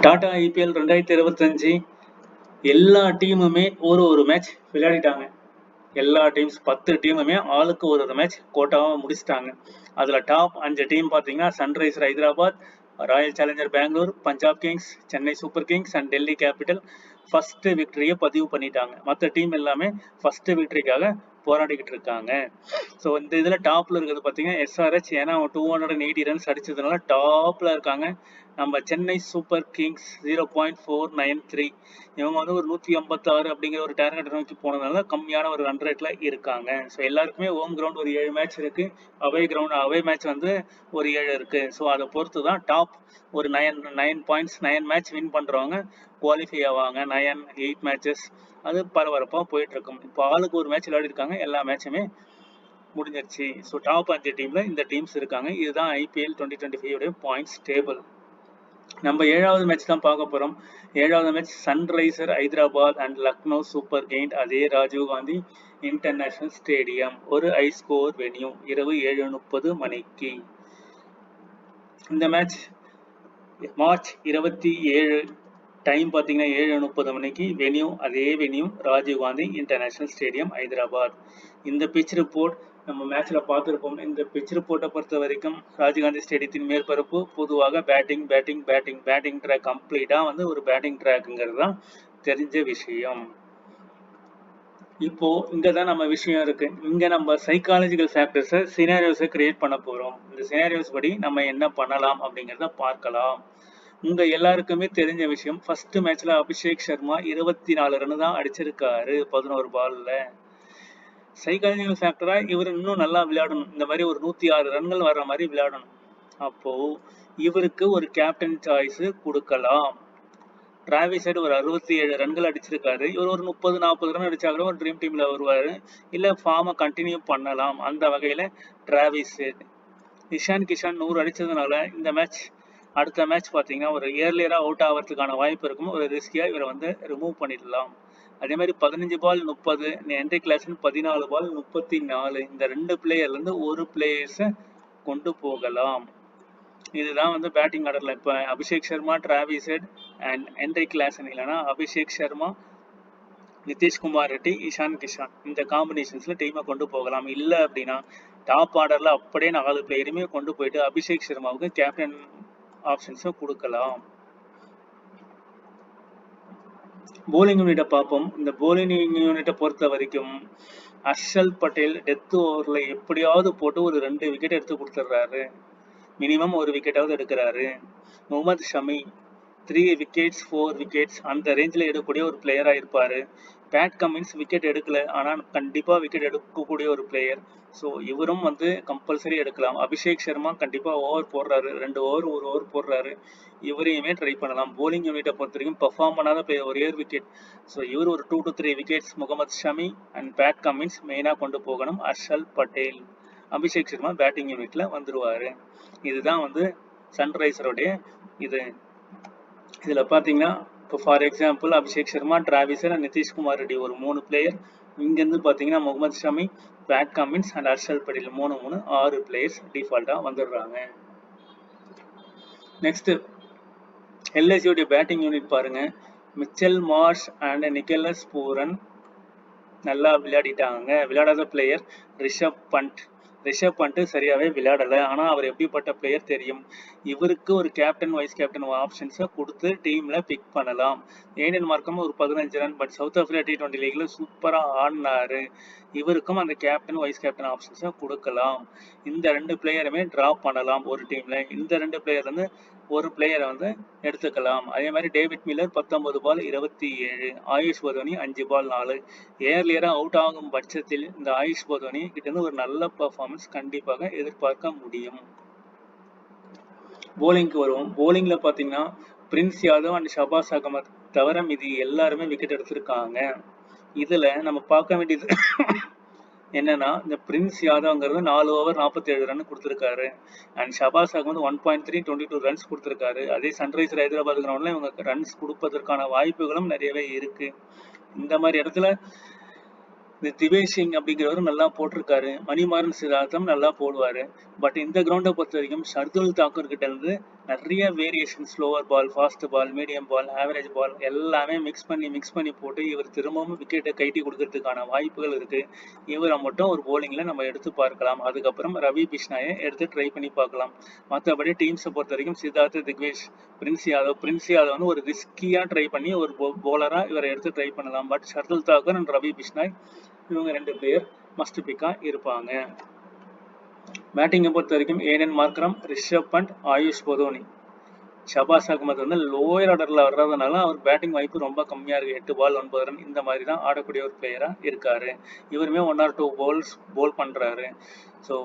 Tata IPL 2025 எல்லா டீமுமே ஒரு match விளையாடிட்டாங்க. எல்லா டீம்ஸ் 10 டீமுமே ஆளுக்கு ஒரு மேட்ச் கோட்டாவாக முடிச்சிட்டாங்க. அதில் டாப் 5 டீம் பார்த்தீங்கன்னா Sunriser Hyderabad, Royal Challenger Bangalore, Punjab Kings, Chennai Super Kings and Delhi Capital first விக்டரியை பதிவு பண்ணிட்டாங்க. மற்ற டீம் எல்லாமே ஃபர்ஸ்ட் விக்டரிக்காக போராடிக்கிட்டு இருக்காங்க. ஸோ இந்த இதில் டாப்ல இருக்கிறது பார்த்தீங்கன்னா எஸ்ஆர்ஹெச், ஏன்னா 280 ரன்ஸ் அடிச்சதுனால டாப்ல இருக்காங்க. நம்ம சென்னை சூப்பர் கிங்ஸ் 0.493, இவங்க வந்து ஒரு 156 அப்படிங்கிற ஒரு டார்கெட் நோக்கி போனதுனால கம்மியான ஒரு ரன் ரேட்ல இருக்காங்க. ஸோ எல்லாருக்குமே ஹோம் கிரவுண்ட் ஒரு 7 மேட்ச் இருக்கு, அவே மேட்ச் வந்து ஒரு 7 இருக்கு. ஸோ அதை பொறுத்து தான் டாப் ஒரு 9 பாயிண்ட்ஸ் 9 மேட்ச் வின் பண்றவங்க குவாலிஃபை ஆவாங்க. 8 மேட்சஸ் அது பரபரப்பாக போயிட்டு இருக்கும். இப்போ ஆளுக்கு ஒரு மேட்ச் விளையாடி இருக்காங்க, எல்லா மேட்சுமே முடிஞ்சிருச்சு. ஸோ டாப் 5 டீம்ல இந்த டீம்ஸ் இருக்காங்க. இதுதான் ஐபிஎல் 2025 பாயிண்ட்ஸ் டேபிள். நம்ம 7வது மேட்ச் தான் பார்க்க போறோம். 7வது match Sunriser Hyderabad and Lucknow super Kings, அதே ராஜீவ் காந்தி இன்டர்நேஷனல் ஸ்டேடியம், ஒரு ஹை ஸ்கோர் வென்யூ, இரவு 7:30 மணிக்கு. இந்த மேட்ச் மார்ச் 27, டைம் பார்த்தீங்கன்னா 7:30 மணிக்கு. வென்யூ அதே venue Rajiv Gandhi international stadium Hyderabad. இந்த பிச் ரிப்போர்ட் நம்ம மேட்ச்ல பார்த்துருப்போம். இந்த பிச் ரிப்போர்ட்டை பொறுத்த வரைக்கும் ராஜீவ்காந்தி ஸ்டேடியத்தின் மேற்பரப்பு பொதுவாக பேட்டிங் ட்ராக், கம்ப்ளீட்டா வந்து ஒரு பேட்டிங் ட்ராக்ங்கிறது தான் தெரிஞ்ச விஷயம். இப்போ இங்க தான் நம்ம விஷயம் இருக்கு. இங்க நம்ம சைக்காலஜிக்கல் ஃபேக்டர்ஸை சினாரியோஸை கிரியேட் பண்ண போறோம். இந்த சினாரியோஸ் படி நம்ம என்ன பண்ணலாம் அப்படிங்கிறத பார்க்கலாம். உங்க எல்லாருக்குமே தெரிஞ்ச விஷயம், ஃபர்ஸ்ட் மேட்ச்ல அபிஷேக் சர்மா 24 ரன் தான் அடிச்சிருக்காரு 11 பால்ல. சைக்காலஜிக்கல் ஃபேக்டரா இவர் இன்னும் நல்லா விளையாடணும், இந்த மாதிரி ஒரு 106 ரன்கள் வர்ற மாதிரி விளையாடணும். அப்போ இவருக்கு ஒரு கேப்டன் சாய்ஸ் கொடுக்கலாம். டிராவிஸ் ஹெட் ஒரு 67 ரன்கள் அடிச்சிருக்காரு. இவர் ஒரு 30-40 ரன் அடிச்சாலும் ஒரு ட்ரீம் டீம்ல வருவாரு, இல்ல ஃபார்மை கண்டினியூ பண்ணலாம். அந்த வகையில டிராவிஸ் ஹெட். இஷான் கிஷான் 100 அடிச்சதுனால இந்த மேட்ச், அடுத்த மேட்ச் பார்த்தீங்கன்னா ஒரு இயர்லியரா அவுட் ஆகிறதுக்கான வாய்ப்பு இருக்கும். ஒரு ரிஸ்கியா இவரை வந்து ரிமூவ் பண்ணிடலாம். அதே மாதிரி 15 பால் 30, ஹென்ரி கிளாசன் 14 பால் 34, இந்த 2 பிளேயர்ல இருந்து ஒரு பிளேயர்ஸை கொண்டு போகலாம். இதுதான் வந்து பேட்டிங் ஆர்டர்ல. இப்ப Abhishek Sharma, Travis Head and Henry Klaasen, இல்லைன்னா அபிஷேக் சர்மா, நிதிஷ்குமார் ரெட்டி, இஷான் கிஷான், இந்த காம்பினேஷன்ஸ்ல டீமை கொண்டு போகலாம். இல்ல அப்படின்னா டாப் ஆர்டர்ல அப்படியே 4 பிளேயருமே கொண்டு போயிட்டு அபிஷேக் சர்மாவுக்கு கேப்டன் ஆப்ஷன்ஸை கொடுக்கலாம். போலிங் யூனிட்டை பார்ப்போம். இந்த போலிங் யூனிட்டை பொறுத்த வரைக்கும் ஹர்ஷல் பட்டேல் டெத் ஓவர்ல எப்படியாவது போட்டு ஒரு 2 விக்கெட் எடுத்து கொடுத்துட்றாரு. மினிமம் ஒரு விக்கெட்டாவது எடுக்கிறாரு. முகமது ஷமி 3 விக்கெட்ஸ் 4 விக்கெட்ஸ் அந்த ரேஞ்சில் எடுக்கக்கூடிய ஒரு பிளேயரா இருப்பாரு. பேட் கமின்ஸ் விக்கெட் எடுக்கல, ஆனால் கண்டிப்பா விக்கெட் எடுக்கக்கூடிய ஒரு பிளேயர். ஸோ இவரும் வந்து கம்பல்சரி எடுக்கலாம். அபிஷேக் சர்மா கண்டிப்பா ஓவர் போடுறாரு, 2 ஓவர் 1 ஓவர் போடுறாரு, இவரையுமே ட்ரை பண்ணலாம். போலிங் யூனிட்டை பொறுத்த வரைக்கும் பெர்ஃபார்ம் பண்ணாத பிளேயர் ஒரே விக்கெட். ஸோ இவர் ஒரு 2 to 3 wickets. Mohammed Shami and Pat Cummins மெயினா கொண்டு போகணும். ஹர்ஷல் பட்டேல், அபிஷேக் சர்மா பேட்டிங் யூனிட்ல வந்துருவாரு. இதுதான் வந்து சன்ரைசருடைய இது. இதுல பாத்தீங்கன்னா இப்போ for example Abhishek Sharma, Travis Head, Nitishkumar Reddy ஒரு 3 பிளேயர். இங்கிருந்து பாத்தீங்கன்னா Mohammed Shami, Pat Cummins and Harshal Patel 6 players டிஃபால்ட்டா வந்துடுறாங்க. நெக்ஸ்ட் எல்ஐசியோடைய பேட்டிங் யூனிட் பாருங்க. Mitchell Marsh and Nicholas Pooran நல்லா விளையாடிட்டாங்க. விளையாடாத பிளேயர் ரிஷப் பண்ட் சரியாவே விளையாடல, ஆனா அவர் எப்படிப்பட்ட பிளேயர் தெரியும். இவருக்கு ஒரு கேப்டன் வைஸ் கேப்டன் ஆப்ஷன்ஸை கொடுத்து டீம்ல பிக் பண்ணலாம். ஏடன் மார்க்கம் ஒரு 15 run, but south Africa T20 லீக்ல சூப்பரா ஆடினாரு. இவருக்கும் அந்த கேப்டன் வைஸ் கேப்டன் ஆப்ஷன்ஸை கொடுக்கலாம். இந்த 2 பிளேயருமே டிராப் பண்ணலாம் ஒரு டீம்ல. இந்த 2 பிளேயர் வந்து ஒரு பிளேயரை வந்து எடுத்துக்கலாம். அதே மாதிரி டேவிட் மில்லர் 19 பால் 27, ஆயுஷ் பதோனி 5 பால் 4. ஏர்லியரா அவுட் ஆகும் பட்சத்தில் இந்த ஆயுஷ் பதோனி கிட்ட இருந்து ஒரு நல்ல பெர்ஃபார்மன்ஸ் கண்டிப்பாக எதிர்பார்க்க முடியும். போலிங்க்கு வருவோம். போலிங்ல பாத்தீங்கன்னா பிரின்ஸ் யாதவ் அண்ட் ஷபாஸ் அகமது தவிர மீதி எல்லாருமே விக்கெட் எடுத்திருக்காங்க. இதுல நம்ம பார்க்க வேண்டியது என்னன்னா, இந்த பிரின்ஸ் யாதவ்ங்கிறது 4 ஓவர் 47 ரன் கொடுத்திருக்காரு. அண்ட் ஷபாஸ் அகமது 1.3 22 ரன்ஸ் கொடுத்திருக்காரு. அதே சன்ரைசர் ஹைதராபாத் கிரவுண்ட்ல இவங்க ரன்ஸ் கொடுப்பதற்கான வாய்ப்புகளும் நிறையவே இருக்கு. இந்த மாதிரி இடத்துல இந்த திவேஷ் சிங் அப்படிங்கிறவரு நல்லா போட்டிருக்காரு. மணிமாறன் சித்தார்த்தம் நல்லா போடுவாரு. பட் இந்த கிரவுண்டை பொறுத்த வரைக்கும் ஷர்துல் தாக்கூர் கிட்ட இருந்து நிறைய வேரியேஷன், ஸ்லோவர் பால், ஃபாஸ்ட் பால், மீடியம் பால், ஆவரேஜ் பால் எல்லாமே மிக்ஸ் பண்ணி போட்டு இவர் திரும்பவும் விக்கெட்டை கைட்டி கொடுக்கறதுக்கான வாய்ப்புகள் இருக்கு. இவரை மட்டும் ஒரு போலிங்ல நம்ம எடுத்து பார்க்கலாம். அதுக்கப்புறம் ரவி பிஷ்னாயை எடுத்து ட்ரை பண்ணி பார்க்கலாம். மற்றபடி டீம்ஸை பொறுத்த வரைக்கும் சித்தார்த், திக்வேஷ், பிரின்ஸ் யாதவ் வந்து ஒரு ரிஸ்கியா ட்ரை பண்ணி ஒரு போலரா இவரை எடுத்து ட்ரை பண்ணலாம். பட் ஷர்துல் தாக்கூர் அண்ட் ரவி பிஷ்னாய் இவங்க 2 பேர் மஸ்ட் பிக்கா இருப்பாங்க. பேட்டிங்கை பொறுத்த வரைக்கும் ஏடன் மார்க்ரம், ரிஷப் பண்ட், ஆயுஷ் பதோனி. ஷபாஸ் அகமது வந்து லோயர் ஆர்டர்ல வர்றதுனால அவர் பேட்டிங் வாய்ப்பு ரொம்ப கம்மியா இருக்கு. 8 பால் 9 ரன் இந்த மாதிரி தான் ஆடக்கூடிய ஒரு பிளேயரா இருக்காரு. இவருமே 1 or 2 balls போல் பண்றாரு. So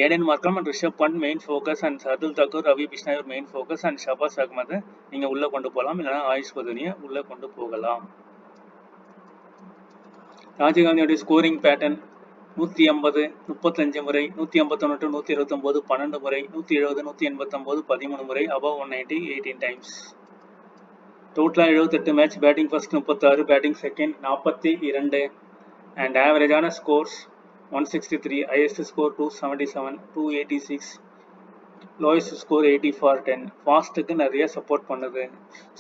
Aiden Markram and Rishabh Pant main focus, and Shardul Thakur, Ravi Bishnoi ஒரு main focus, and Shahbaz Ahmed நீங்க உள்ள கொண்டு போகலாம், இல்லைன்னா ஆயுஷ் பதோனியை உள்ள கொண்டு போகலாம். ராஜீவ்காந்தியோட ஸ்கோரிங் பேட்டர்ன் 150 35 முறை, 151 129 12 முறை, 170 189 13 முறை, above 190 18 times. டோட்டலா 78 match. Batting first 36, batting second 42, and ஆவரேஜான scores 163, highest score 277, 286, lowest score 80/10. ஃபாஸ்ட்டுக்கு நிறைய சப்போர்ட் பண்ணுது.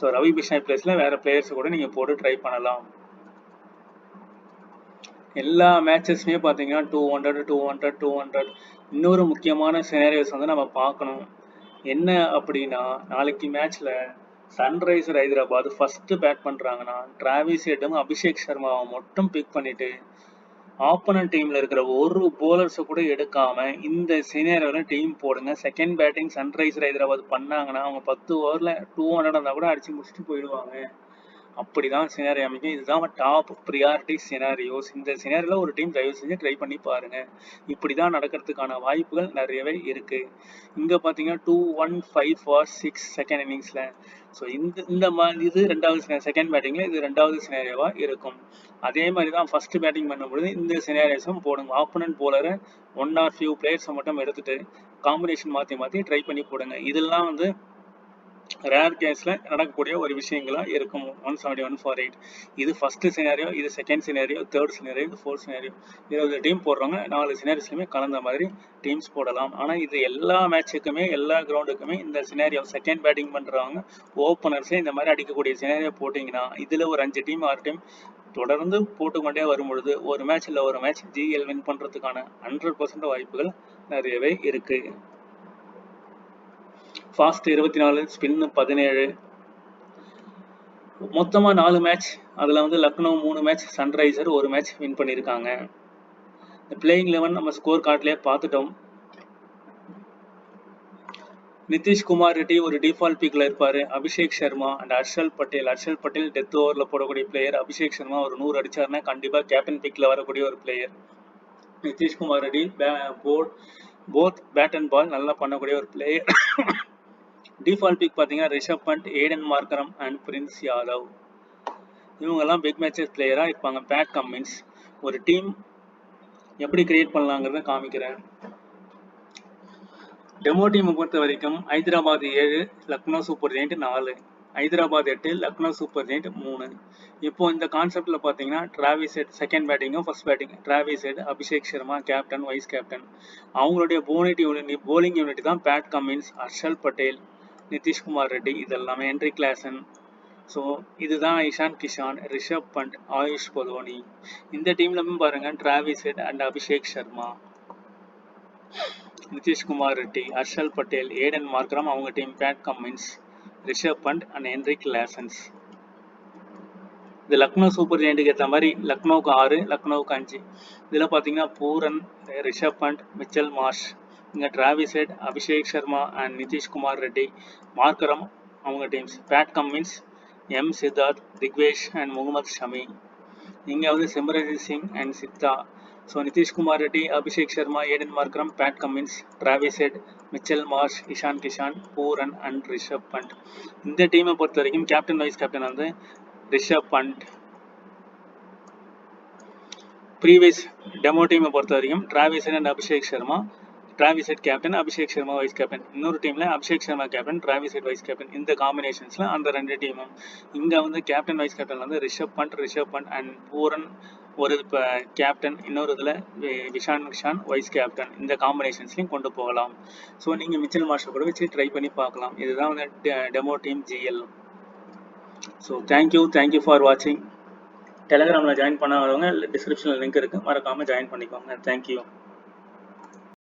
ஸோ ரவி பிஷ்னாய் பிளேஸ்ல வேற பிளேயர்ஸ் கூட நீங்க போட்டு ட்ரை பண்ணலாம். எல்லா மேட்சஸ்மே பார்த்தீங்கன்னா 200 200 200. இன்னொரு முக்கியமான சினாரியோஸ் வந்து நம்ம பார்க்கணும். என்ன அப்படின்னா, நாளைக்கு மேட்ச்ல சன்ரைசர் ஹைதராபாத் ஃபர்ஸ்ட் பேட் பண்றாங்கன்னா டிராவிஸ் ஹெட்டும் அபிஷேக் சர்மாவை மட்டும் பிக் பண்ணிட்டு ஆப்போனன்ட் டீம்ல இருக்கிற ஒரு போலர்ஸை கூட எடுக்காம இந்த சினாரியோல டீம் போடுங்க. செகண்ட் பேட்டிங் சன்ரைசர் ஹைதராபாத் பண்ணாங்கன்னா அவங்க 10 ஓவர்ல 200 இருந்தா கூட அடிச்சு முடிச்சுட்டு போயிடுவாங்க. அப்படிதான் சினாரியோ அமைக்கும். இதுதான் டாப் ப்ரியாரிட்டி சினாரியோஸ். இந்த சினாரியோல ஒரு டீம் தயவு செஞ்சு ட்ரை பண்ணி பாருங்க. இப்படிதான் நடக்கிறதுக்கான வாய்ப்புகள் நிறையவே இருக்கு. இங்க பாத்தீங்கன்னா 215 ஃபார் 6 செகண்ட் இன்னிங்ஸ்ல. ஸோ இது ரெண்டாவது செகண்ட் பேட்டிங்ல இது ரெண்டாவது சினாரியோவா இருக்கும். அதே மாதிரி தான் ஃபர்ஸ்ட் பேட்டிங் பண்ணும்பொழுது இந்த சினாரியோஸும் போடுங்க. ஆப்போனன்ட் போலரை 1 or few பிளேயர்ஸை மட்டும் எடுத்துட்டு காம்பினேஷன் மாத்தி ட்ரை பண்ணி போடுங்க. இதெல்லாம் வந்து ரேர் கேஸ்ல நடக்கக்கூடிய ஒரு விஷயங்களா இருக்கும். 171 for 8. இது ஃபர்ஸ்ட் சினாரியோ, இது செகண்ட் சினாரியோ, தேர்ட் சினாரியோ, இது ஃபோர்த் சினாரியோ. 20 டீம் போடுறவங்க 4 சினாரியோஸ்லயுமே கலந்த மாதிரி டீம்ஸ் போடலாம். ஆனா இது எல்லா மேட்சுக்குமே எல்லா கிரவுண்டுக்குமே இந்த சினாரியோ செகண்ட் பேட்டிங் பண்றவங்க ஓப்பனர்ஸே இந்த மாதிரி அடிக்கக்கூடிய சினாரியோ போட்டீங்கன்னா இதுல ஒரு 5 டீம் 6 டீம் தொடர்ந்து போட்டுக்கொண்டே வரும் பொழுது ஒரு மேட்ச் இல்ல ஒரு மேட்ச் ஜிஎல் வின் பண்றதுக்கான 100% வாய்ப்புகள் நிறையவே இருக்கு. Fast 24, spin 17. மொத்தமா 4 மேட்ச். அதுல வந்து Lucknow 3 match, Sunriser 1 match win பண்ணிருக்காங்க. இந்த பிளேயிங் 11 நம்ம ஸ்கோர் கார்ட்லயே பார்த்துட்டோம். நிதிஷ்குமார் ரெட்டி ஒரு டிஃபால்ட் பிக்ல இருப்பாரு. அபிஷேக் சர்மா அண்ட் ஹர்ஷல் பட்டேல் டெத் ஓவர்ல போடக்கூடிய பிளேயர். அபிஷேக் சர்மா ஒரு 100 அடிச்சாருன்னா கண்டிப்பா கேப்டன் பிக்ல வரக்கூடிய ஒரு player. Nitishkumar Reddy both bat and ball நல்லா பண்ணக்கூடிய ஒரு பிளேயர். டிஃபால்ட் பிக் பார்த்தீங்கன்னா Rishabh Pant, Aiden Markram and Prince Yadav. இவங்கெல்லாம் பிக் மேட்சஸ் பிளேயரா இருப்பாங்க. Pat Cummins. ஒரு டீம் எப்படி கிரியேட் பண்ணலாங்கிறத காமிக்கிறேன். டெமோ டீமை பொறுத்த வரைக்கும் Hyderabad 7, Lucknow super giant 4, Hyderabad 8, Lucknow super giant 3. இப்போ இந்த கான்செப்ட்ல பார்த்தீங்கன்னா டிராவிஸ் ஹெட் செகண்ட் பேட்டிங்கும் first batting. Travis Head, Abhishek Sharma captain, vice captain. அவங்களுடைய போலிங் யூனிட் தான் பேட் கம்மின்ஸ், ஹர்ஷல் பட்டேல், நிதிஷ்குமார் ரெட்டி, இதெல்லாமே ஹென்ரி கிளாசன். ஸோ இதுதான் இஷான் கிஷான், ரிஷப் பண்ட், ஆயுஷ் பதோனி. இந்த டீம்ல பாருங்க Travis Head and Abhishek Sharma, Nitishkumar Reddy, Harshal Patel, Aiden Markram அவங்க team, Pat Cummins, Rishabh Pant and Henry Klaasens. இது லக்னோ சூப்பர் ஜெயிண்ட்டுக்கு ஏற்ற மாதிரி லக்னோவுக்கு 6, லக்னோவுக்கு 5. இதில் பார்த்தீங்கன்னா Pooran, Rishabh Pant, Mitchell Marsh. இங்கே Travis Head, Abhishek Sharma and Nitishkumar Reddy, Markram அவங்க teams, Pat Cummins, M Siddharth, Digvesh and Mohammed Shami. இங்கே வந்து Simranjit Singh and Siddha. So Nitishkumar Reddy, Abhishek Sharma, Aiden Markram, Pat Cummins, Travis Head, Mitchell Marsh, Ishan Kishan, Pooran and Rishabh Pant. இந்த டீமை பொறுத்த வரைக்கும் கேப்டன் வைஸ் கேப்டன் வந்து ரிஷப் பண்ட். ப்ரீவியஸ் டெமோ டீமை பொறுத்த வரைக்கும் Travis Head and Abhishek Sharma, Travis head captain, Abhishek Sharma vice captain. இன்னொரு டீம்ல Abhishek Sharma captain, Travis head vice captain. இந்த காம்பினேஷன்ஸ்ல அந்த 2 டீமும். இங்க வந்து கேப்டன் வைஸ் கேப்டன் வந்து ரிஷப் பண்ட் அண்ட் பூரன் ஒரு கேப்டன், இன்னொரு இதுல விஷான் கிஷான் வைஸ் கேப்டன். இந்த காம்பினேஷன்ஸ்லையும் கொண்டு போகலாம். ஸோ நீங்க மிச்சல் மார்ஷல் கூட வச்சு ட்ரை பண்ணி பார்க்கலாம். இதுதான் வந்து demo team GL. So thank you for வாட்சிங். டெலகிராமில் ஜாயின் பண்ணாதவங்க டிஸ்கிரிப்ஷனில் லிங்க் இருக்குது, மறக்காமல் ஜாயின் பண்ணிக்கோங்க. தேங்க்யூ.